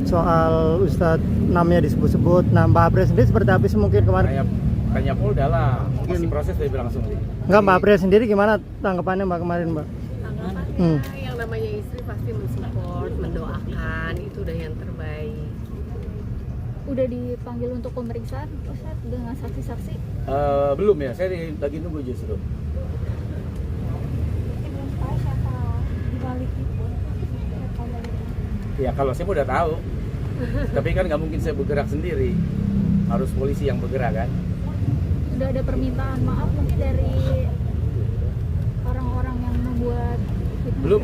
soal Ustadz namanya disebut-sebut. Nah, Mbak April sendiri seperti apa sih mungkin kemarin? Tanya Polda lah, masih proses dari langsung sih. Enggak, Mbak April sendiri gimana tanggapannya Mbak kemarin, Mbak? Tanggapannya yang namanya istri pasti mensupport, mendoakan, itu udah yang terbaik. Udah dipanggil untuk pemeriksaan Ustadz dengan saksi-saksi? Belum ya, saya lagi nunggu justru. Ya kalau saya udah tahu, tapi kan nggak mungkin saya bergerak sendiri, harus polisi yang bergerak kan. Udah ada permintaan maaf mungkin dari orang-orang yang membuat Belum.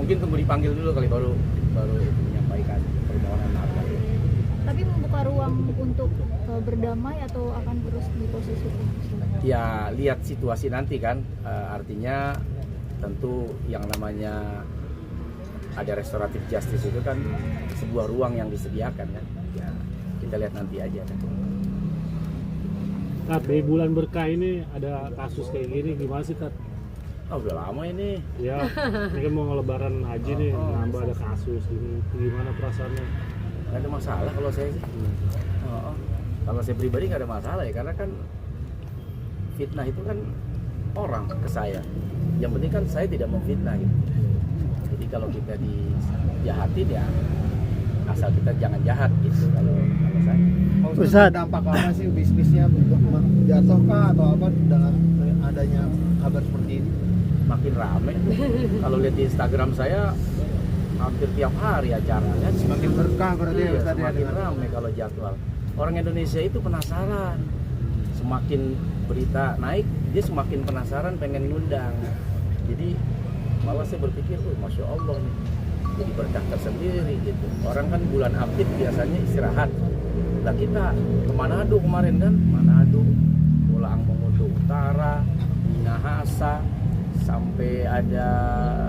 Mungkin tunggu dipanggil dulu kali baru menyampaikan permohonan maaf. tapi membuka ruang untuk berdamai atau akan terus di posisi itu? Ya lihat situasi nanti kan, artinya tentu yang namanya ada restoratif justice itu kan sebuah ruang yang disediakan kan. Ya kita lihat nanti aja kan. Kat, di bulan berkah ini ada kasus kayak gini, gimana sih Kat? Oh udah lama ini. Ya, ini kan mau lebaran haji nih, nambah ada kasus gini, gimana perasaannya? Gak ada masalah kalau saya sih. Kalau saya pribadi gak ada masalah ya, karena kan fitnah itu kan orang ke saya. Yang penting kan saya tidak memfitnah gitu. Jadi kalau kita dijahatin ya asal kita jangan jahat gitu kalau saya. Ustadz, dampak apa sih bisnisnya jatuh kah atau apa dengan adanya kabar seperti ini? Makin rame. Kalau lihat di Instagram saya hampir tiap hari acaranya. Semakin berkah berarti ya Iya, Ustadz ya semakin dengan ramai kalau jadwal. Orang Indonesia itu penasaran. Semakin berita naik, dia semakin penasaran pengen ngundang. Jadi malah saya berpikir, Masya Allah nih, jadi berkah tersendiri gitu. Orang kan bulan Apit biasanya istirahat. Nah kita ke Manado kemarin kan, Manado, Pulang Mongondo Utara, Minahasa, sampai ada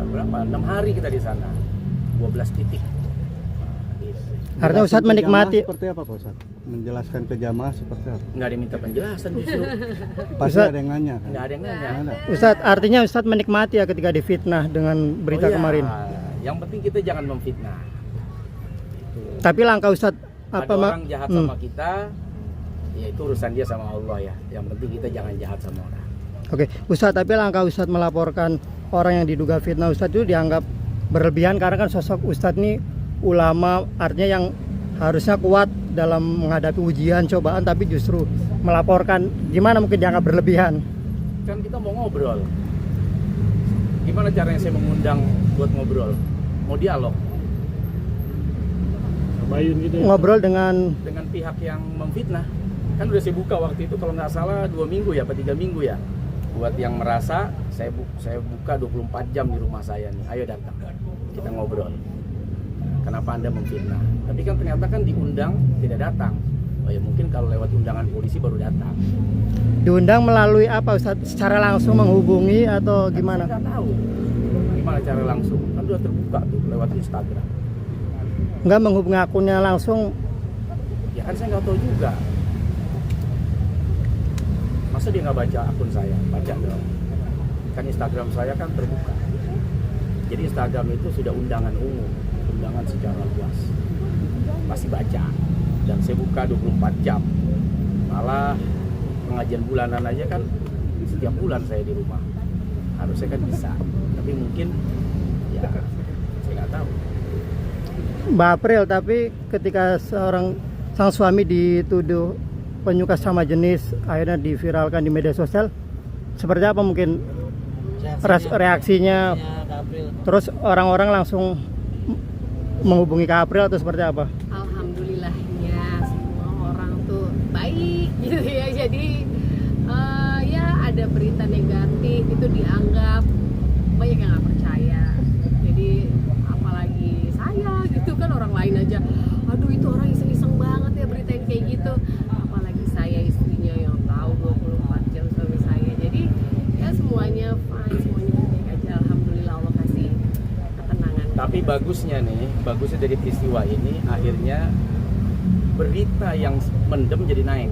berapa? 6 hari kita di sana, 12 titik. artinya Ustadz menikmati. Seperti apa Pak Ustadz? Menjelaskan ke jamaah seperti apa? Nggak ada yang minta penjelasan justru. Pasti ada yang nanya kan? Nggak ada yang nanya. Ada. Ustadz, artinya Ustadz menikmati ya ketika difitnah dengan berita Oh iya, kemarin. yang penting kita jangan memfitnah. Tapi langkah Ustadz apa Ada Mak? orang jahat sama kita, ya itu urusan dia sama Allah ya. Yang penting kita jangan jahat sama orang. Oke, Ustadz, tapi langkah Ustadz melaporkan orang yang diduga fitnah Ustadz itu dianggap berlebihan karena kan sosok Ustadz ini ulama, artinya yang harusnya kuat dalam menghadapi ujian, cobaan, tapi justru melaporkan, gimana mungkin dianggap berlebihan? Kan kita mau ngobrol. Gimana caranya saya mengundang buat ngobrol? Mau dialog Bayun gitu ya? Ngobrol dengan dengan pihak yang memfitnah. Kan udah saya buka waktu itu kalau nggak salah 2 minggu ya, apa 3 minggu ya. Buat yang merasa saya buka 24 jam di rumah saya nih. Ayo datang. Kita ngobrol. Kenapa Anda memfitnah? Tapi kan ternyata kan diundang tidak datang. Oh ya mungkin kalau lewat undangan polisi baru datang. diundang melalui apa Ustadz? Secara langsung menghubungi atau gimana? Saya nggak tahu gimana cara langsung. Kan udah terbuka tuh lewat Instagram. Enggak menghubungi akunnya langsung? Ya kan saya nggak tahu juga. Masa dia nggak baca akun saya? Baca dong. Kan Instagram saya kan terbuka. Jadi Instagram itu sudah undangan umum, undangan secara luas. Pasti baca. Dan saya buka 24 jam. Malah pengajian bulanan aja kan setiap bulan saya di rumah. Harusnya kan bisa. Tapi mungkin ya saya nggak tahu. Mbak April, tapi ketika sang suami dituduh penyuka sama jenis akhirnya diviralkan di media sosial, seperti apa mungkin reaksinya? Terus orang-orang langsung menghubungi Kak April atau seperti apa? Alhamdulillahnya semua orang tuh baik gitu ya. Jadi ya ada berita negatif itu dianggap banyak yang nggak percaya. Jadi apalagi saya gitu kan, orang lain aja, aduh itu orang iseng-iseng banget ya berita yang kayak gitu. Apalagi saya istrinya yang tahu 24 jam suami saya. Jadi ya semuanya fine, semuanya baik aja. Alhamdulillah Allah kasih ketenangan. Tapi bagusnya dari peristiwa ini akhirnya berita yang mendem jadi naik.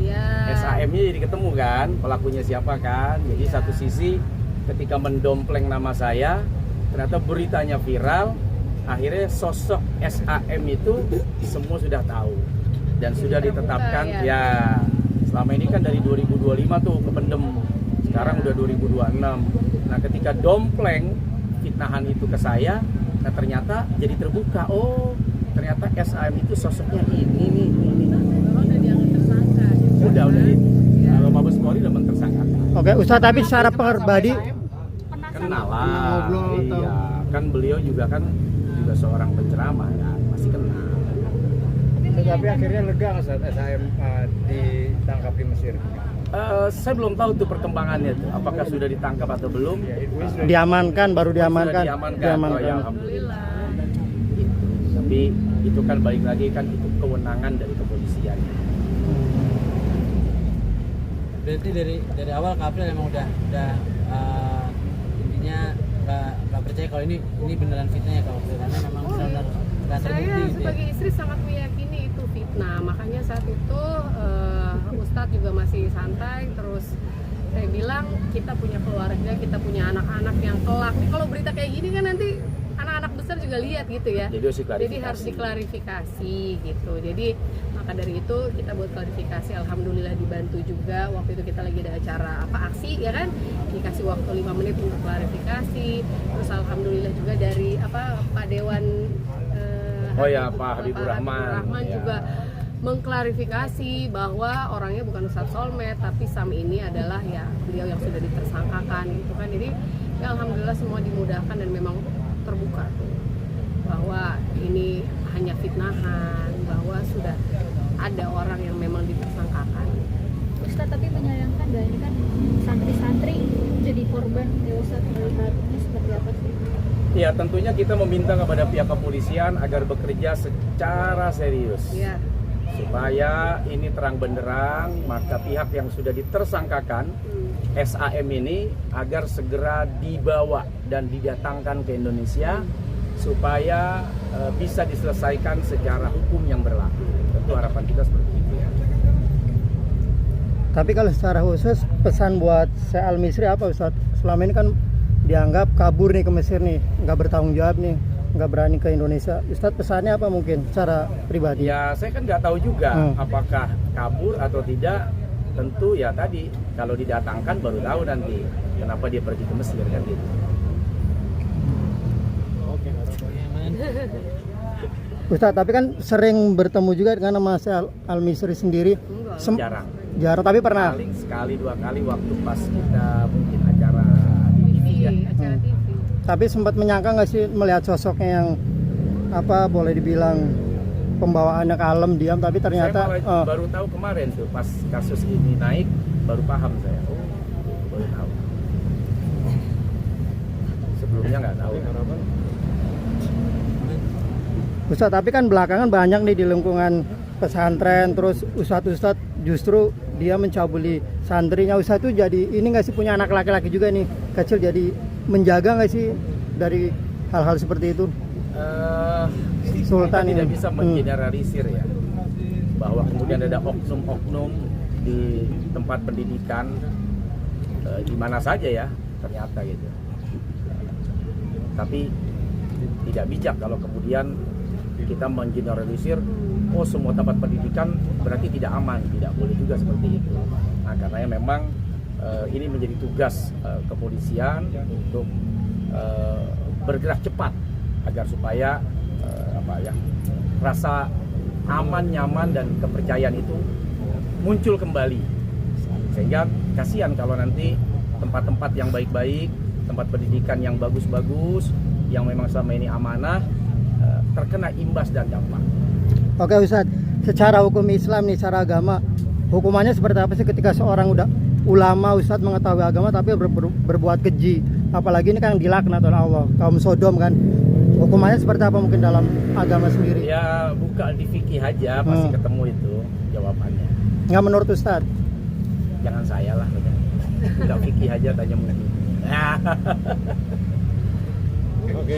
Ya. SAM-nya jadi ketemu kan, pelakunya siapa kan. Jadi satu sisi ketika mendompleng nama saya, ternyata beritanya viral, akhirnya sosok SAM itu semua sudah tahu dan sudah ditetapkan ya. Selama ini kan dari 2025 tuh kependem, sekarang udah 2026. Nah ketika dompleng fitnahan itu ke saya, nah ternyata jadi terbuka, oh ternyata SAM itu sosoknya ini nih. Memang udah dianggap tersangka. Udah kalau Mabes Polri udah mentersangkakan. Oke Ustadz, tapi secara pribadi Kenal lah, iya kan beliau juga seorang penceramah ya, masih kenal. Tapi akhirnya lega nggak saat SAM ditangkap di Mesir? Saya belum tahu tuh perkembangannya tuh, apakah sudah ditangkap atau belum? diamankan, baru diamankan. Oh, ya, alhamdulillah. Gitu. Tapi itu kan balik lagi kan itu kewenangan dari kepolisian. Berarti dari awal Kapil emang udah intinya nggak percaya kalau ini beneran fitnah ya, kalau karena memang benar nggak terbukti. Saya Gitu ya. sebagai istri sangat meyakini itu fitnah. Makanya saat itu Ustadz juga masih santai. Terus saya bilang kita punya keluarga, kita punya anak-anak yang kelak. Nih, kalau berita kayak gini kan nanti anak-anak besar juga lihat gitu ya. Jadi harus diklarifikasi gitu. Jadi maka dari itu kita buat klarifikasi. Alhamdulillah dibantu juga. Waktu itu kita lagi ada acara aksi ya kan, dikasih waktu 5 menit untuk klarifikasi. Terus alhamdulillah juga dari Pak Dewan Pak Habibur Rahman ya. Juga mengklarifikasi bahwa orangnya bukan Ustadz Solmed, tapi Sam ini adalah ya beliau yang sudah ditersangkakan gitu kan. Jadi ya alhamdulillah semua dimudahkan dan memang terbuka bahwa ini hanya fitnahan, bahwa sudah ada orang yang memang ditersangkakan. Ustadz, tapi menyayangkan gak ini kan santri-santri jadi korban ya Ustadz, melihatnya seperti apa sih? Ya tentunya kita meminta kepada pihak kepolisian agar bekerja secara serius. Ya. Supaya ini terang benderang, maka pihak yang sudah ditersangkakan SAM ini agar segera dibawa dan didatangkan ke Indonesia supaya bisa diselesaikan secara hukum yang berlaku. Tentu harapan kita seperti itu ya. Tapi kalau secara khusus pesan buat Syekh Al-Misri apa Ustadz? Selama ini kan dianggap kabur nih ke Mesir nih, nggak bertanggung jawab nih, nggak berani ke Indonesia. Ustadz pesannya apa mungkin secara pribadi? Ya saya kan nggak tahu juga apakah kabur atau tidak. Tentu ya tadi kalau didatangkan baru tahu nanti kenapa dia pergi ke Mesir kan gitu. Ustadz, tapi kan sering bertemu juga dengan Mas Al-Misri sendiri. Jarang, tapi pernah. Sekali 2 kali waktu pas kita mungkin acara TV ya. Acara TV. Tapi sempat menyangka nggak sih melihat sosoknya yang boleh dibilang pembawaannya kalem, diam, tapi ternyata saya baru tahu kemarin tuh pas kasus ini naik baru paham saya. Baru tahu. Sebelumnya nggak tahu. Ustadz, tapi kan belakangan banyak nih di lingkungan pesantren, terus ustadz justru dia mencabuli santrinya. Ustadz tuh jadi ini nggak sih, punya anak laki-laki juga nih kecil, jadi menjaga nggak sih dari hal-hal seperti itu? Sultan tidak ini bisa mengeneralisir ya, bahwa kemudian ada oknum-oknum di tempat pendidikan di mana saja ya ternyata gitu. Tapi tidak bijak kalau kemudian kita mengeneralisir, oh semua tempat pendidikan berarti tidak aman, tidak boleh juga seperti itu. Nah karena memang ini menjadi tugas kepolisian untuk bergerak cepat agar supaya rasa aman, nyaman dan kepercayaan itu muncul kembali, sehingga kasihan kalau nanti tempat-tempat yang baik-baik, tempat pendidikan yang bagus-bagus, yang memang selama ini amanah terkena imbas dan dampak. Oke Ustadz, secara hukum Islam nih, secara agama, hukumannya seperti apa sih ketika seorang ulama Ustadz mengetahui agama tapi berbuat keji, apalagi ini kan dilaknat oleh Allah, kaum Sodom kan, hukumannya seperti apa mungkin dalam agama sendiri? Ya buka di fikih aja pasti ketemu itu jawabannya. Nggak menurut Ustadz? Jangan saya lah, buka fikih aja tanya mungkin. Oke.